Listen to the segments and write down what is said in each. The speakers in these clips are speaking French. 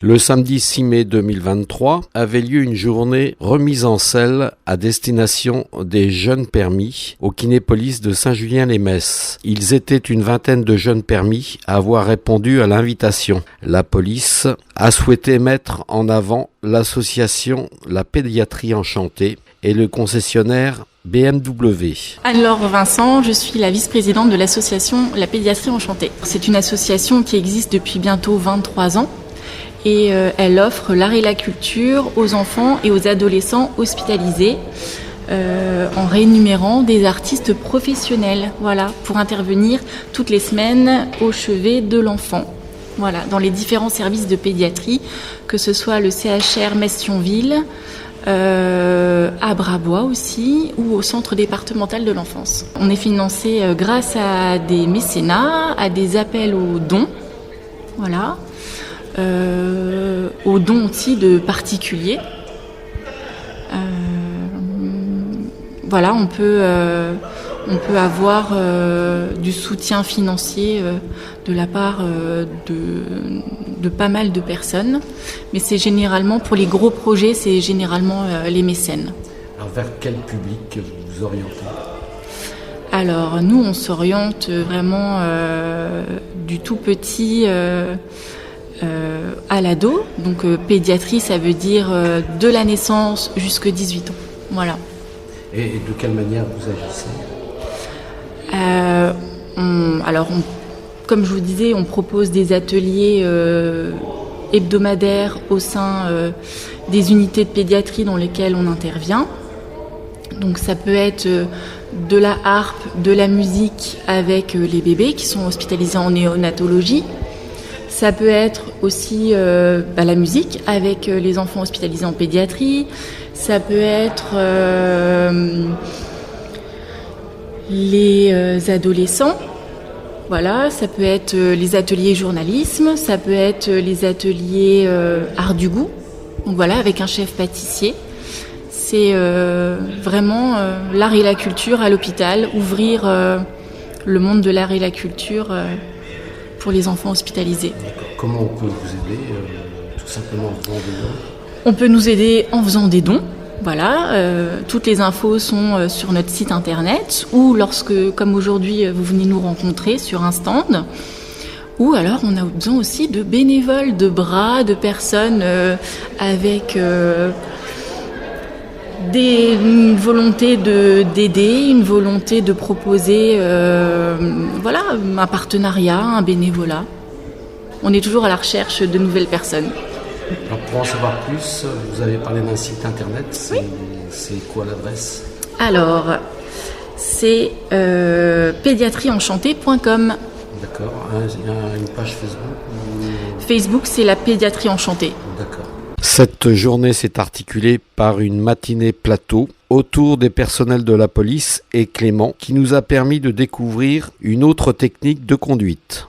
Le samedi 6 mai 2023 avait lieu une journée remise en selle à destination des jeunes permis au Kinépolis de Saint-Julien-les-Metz. Ils étaient une vingtaine de jeunes permis à avoir répondu à l'invitation. La police a souhaité mettre en avant l'association La Pédiatrie Enchantée et le concessionnaire BMW. Anne-Laure Vincent, je suis la vice-présidente de l'association La Pédiatrie Enchantée. C'est une association qui existe depuis bientôt 23 ans. Et elle offre l'art et la culture aux enfants et aux adolescents hospitalisés en rémunérant des artistes professionnels, pour intervenir toutes les semaines au chevet de l'enfant. Dans les différents services de pédiatrie, que ce soit le CHR Metz-Thionville, à Brabois aussi, ou au centre départemental de l'enfance. On est financé grâce à des mécénats, à des appels aux dons, aux dons aussi de particuliers. On peut avoir du soutien financier de la part de pas mal de personnes, mais c'est généralement, pour les gros projets, c'est généralement les mécènes. Alors vers quel public vous vous orientez ? Alors nous, on s'oriente vraiment du tout petit à l'ado, donc pédiatrie, ça veut dire de la naissance jusqu'à 18 ans. Et de quelle manière vous agissez ? Comme je vous disais, on propose des ateliers hebdomadaires au sein des unités de pédiatrie dans lesquelles on intervient. Donc ça peut être de la harpe, de la musique avec les bébés qui sont hospitalisés en néonatologie. Ça peut être aussi la musique avec les enfants hospitalisés en pédiatrie. Ça peut être les adolescents. Ça peut être les ateliers journalisme. Ça peut être les ateliers art du goût. Donc avec un chef pâtissier. C'est vraiment l'art et la culture à l'hôpital. Ouvrir le monde de l'art et la culture pour les enfants hospitalisés. Comment on peut vous aider tout simplement en faisant des dons ? On peut nous aider en faisant des dons. Toutes les infos sont sur notre site internet ou lorsque, comme aujourd'hui, vous venez nous rencontrer sur un stand. Ou alors on a besoin aussi de bénévoles, de bras, de personnes avec une volonté d'aider, une volonté de proposer un partenariat, un bénévolat. On est toujours à la recherche de nouvelles personnes. Alors pour en savoir plus, vous avez parlé d'un site internet. Oui. C'est quoi l'adresse ? Alors, c'est pédiatrieenchantée.com. D'accord. Il y a une page Facebook Facebook, c'est la Pédiatrie Enchantée. D'accord. Cette journée s'est articulée par une matinée plateau autour des personnels de la police et Clément qui nous a permis de découvrir une autre technique de conduite.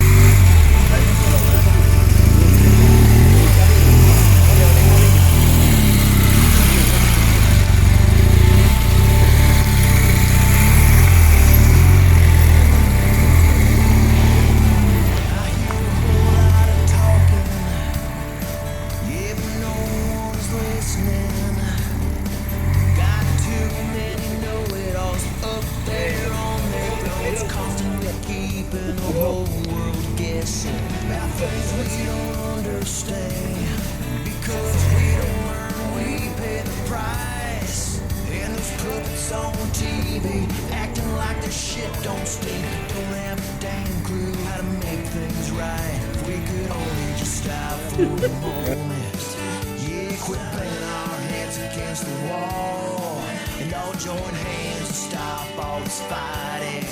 On TV, acting like the shit don't stink. Don't have a damn clue how to make things right. If we could only just stop for a moment. Yeah, quit banging our heads against the wall and all join hands to stop all this fighting.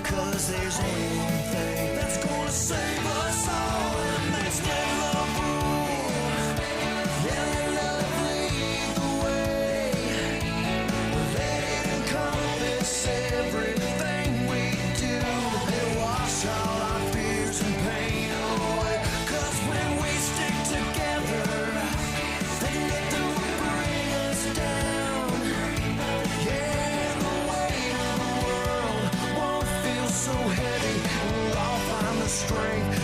'Cause there's only one thing that's gonna save us all, and that's let love rule. Yeah, let love lead the way. Let it encompass everything we do and wash all our fears and pain away. 'Cause when we stick together, then nothing will bring us down. Yeah, the weight of the world won't feel so heavy. We'll all find the strength to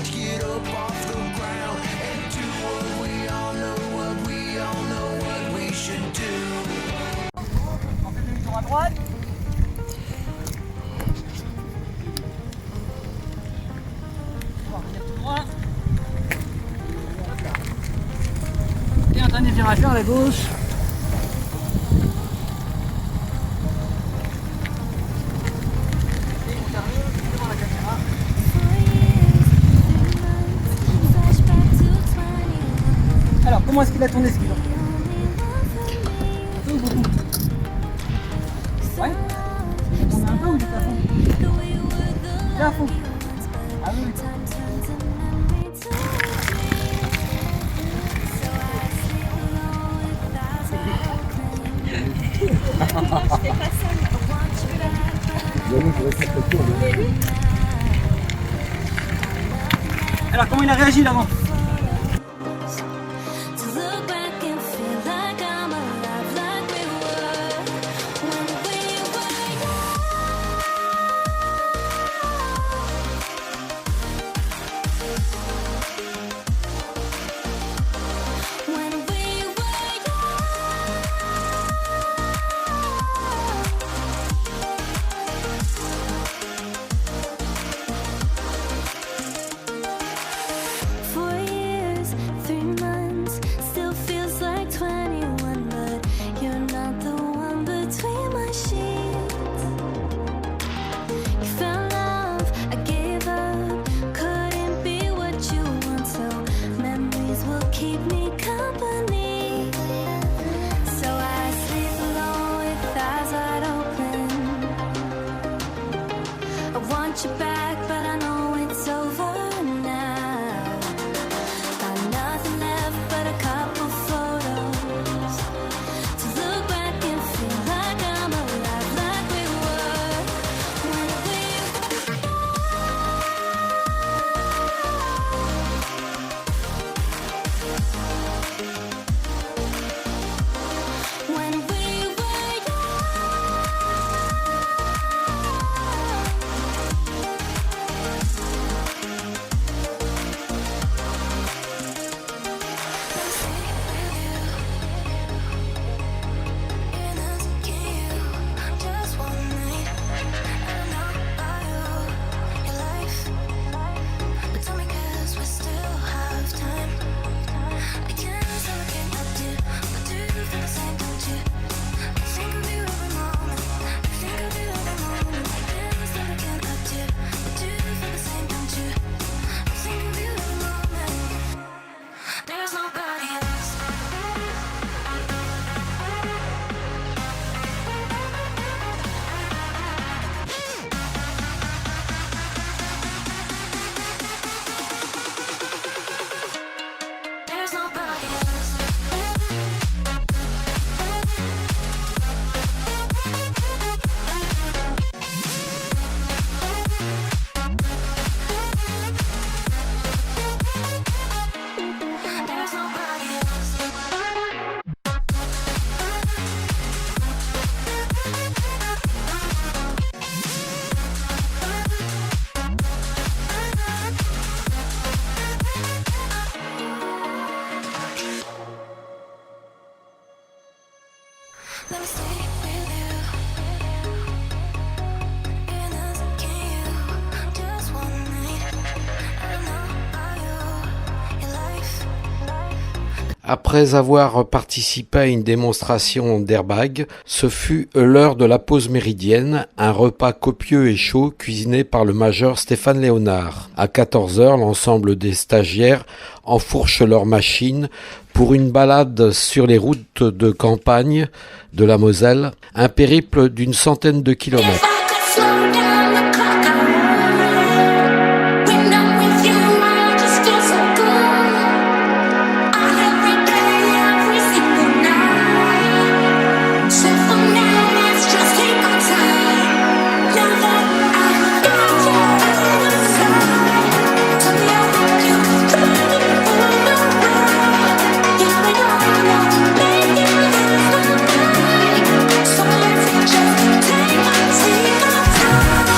droite. On va revenir tout droit. Hop là. Et un dernier virage vers la gauche. Et on termine devant la caméra. Alors, comment est-ce qu'il a tourné ce guidon? Un peu ou beaucoup? Ouais. Il a tourné un peu ou il était à fond? Il est à fond. Ah oui. Alors, comment il a réagi là-avant? Keep me company, so I sleep alone with eyes wide open. I want you back, but I know it's over now. Got nothing left but a couple photos to look back and feel like I'm alive, like we were when we when we were there's nobody else. There's nobody else. There's nobody else. Let me stay with you. You're asking you just one night. I don't know about your life. Après avoir participé à une démonstration d'airbag, ce fut l'heure de la pause méridienne, un repas copieux et chaud cuisiné par le major Stéphane Léonard. À 14h, l'ensemble des stagiaires enfourchent leurs machines pour une balade sur les routes de campagne de la Moselle, un périple d'une centaine de kilomètres. If I could slow down the clock, I would. When I'm with you, I just feel so good. Every day, every single night. So for now, let's just take our time. Now that I've got you out of sight, tell me how you ready for the ride. Yeah, we don't want to make it last all night. So let's just take our time.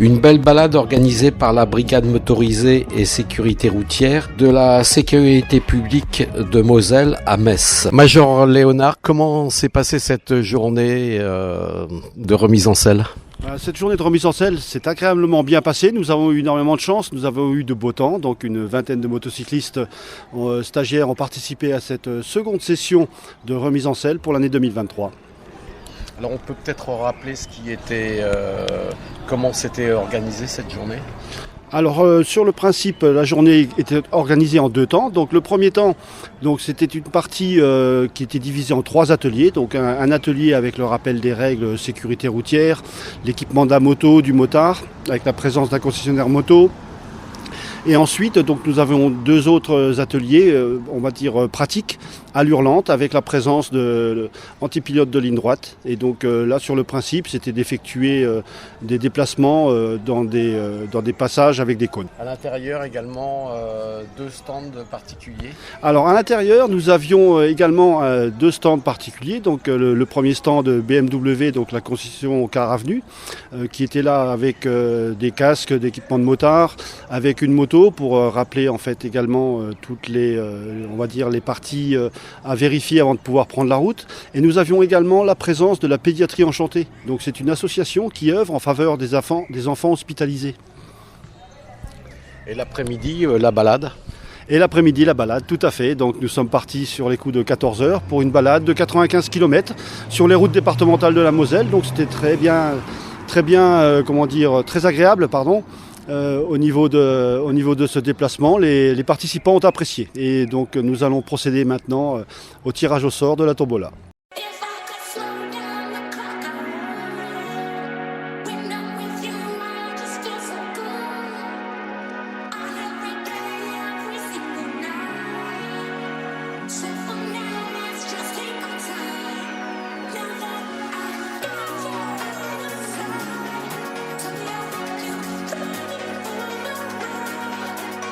Une belle balade organisée par la brigade motorisée et sécurité routière de la sécurité publique de Moselle à Metz. Major Léonard, comment s'est passée cette journée de remise en selle ? Cette journée de remise en selle s'est agréablement bien passée. Nous avons eu énormément de chance, nous avons eu de beau temps. Donc une vingtaine de motocyclistes stagiaires ont participé à cette seconde session de remise en selle pour l'année 2023. Alors on peut peut-être rappeler comment s'était organisée cette journée ? Alors sur le principe, la journée était organisée en 2 temps. Donc le premier temps, c'était une partie qui était divisée en 3 ateliers. Donc un atelier avec le rappel des règles sécurité routière, l'équipement de la moto, du motard, avec la présence d'un concessionnaire moto. Et ensuite, nous avons 2 autres ateliers, on va dire pratiques, allure lente, avec la présence de antipilote de ligne droite. Et donc là, sur le principe, c'était d'effectuer des déplacements dans des passages avec des cônes. À l'intérieur également 2 stands particuliers. Alors à l'intérieur, nous avions également 2 stands particuliers. Donc le premier stand de BMW, donc la concession Car Avenue, qui était là avec des casques, d'équipements de motard, avec une moto pour rappeler en fait également toutes les, on va dire les parties à vérifier avant de pouvoir prendre la route. Et nous avions également la présence de la pédiatrie enchantée. Donc c'est une association qui œuvre en faveur des enfants hospitalisés. Et l'après-midi, la balade ? Et l'après-midi, la balade, tout à fait. Donc nous sommes partis sur les coups de 14h pour une balade de 95 km sur les routes départementales de la Moselle. Donc c'était très agréable, pardon. Au niveau de ce déplacement, les participants ont apprécié. Et donc nous allons procéder maintenant au tirage au sort de la tombola. If I could slow down the clock, I would. When I'm with you, I just feel so good. Every day, every single night. So for now, let's just take our time. Now that I've got you by my side, tell me how you feel the ride.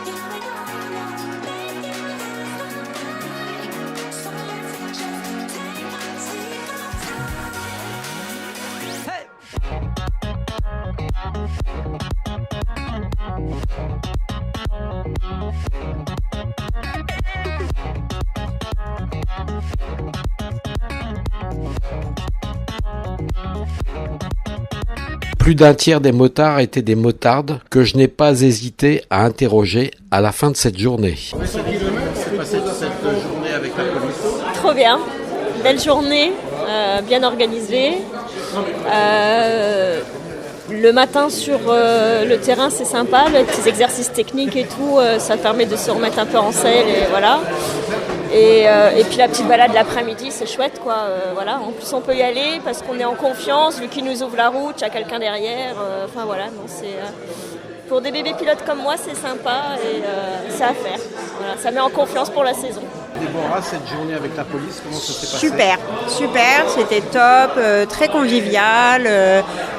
Yeah, we know that maybe it's not right. So let's just take our time. Plus d'un tiers des motards étaient des motardes que je n'ai pas hésité à interroger à la fin de cette journée. Trop bien, belle journée, bien organisée. Le matin sur le terrain c'est sympa, les petits exercices techniques et tout, ça permet de se remettre un peu en selle et voilà. Et puis la petite balade l'après-midi c'est chouette quoi, voilà. En plus on peut y aller parce qu'on est en confiance, vu qu'il nous ouvre la route, il y a quelqu'un derrière, enfin voilà, donc c'est... Pour des bébés pilotes comme moi, c'est sympa et c'est à faire. Voilà, ça met en confiance pour la saison. Déborah, cette journée avec la police, comment ça s'est passé ? Super, c'était top, très convivial.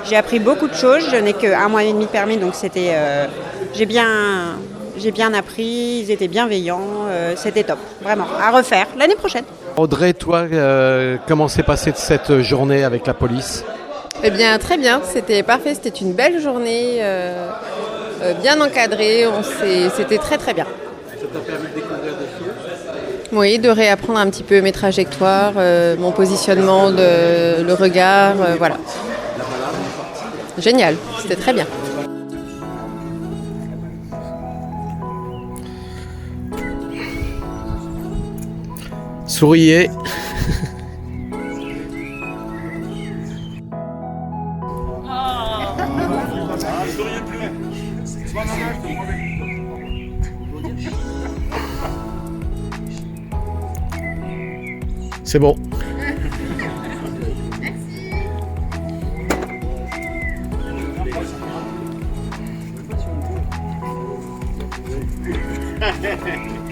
J'ai appris beaucoup de choses. Je n'ai qu'1 mois et demi de permis, donc c'était, j'ai bien appris. Ils étaient bienveillants, c'était top, vraiment. À refaire l'année prochaine. Audrey, toi, comment s'est passée cette journée avec la police ? Eh bien, très bien, c'était parfait, c'était une belle journée, bien encadrée, c'était très très bien. Ça t'a permis de découvrir des choses ? Oui, de réapprendre un petit peu mes trajectoires, mon positionnement, le regard, voilà. Génial, c'était très bien. Souriez. C'est bon. Merci.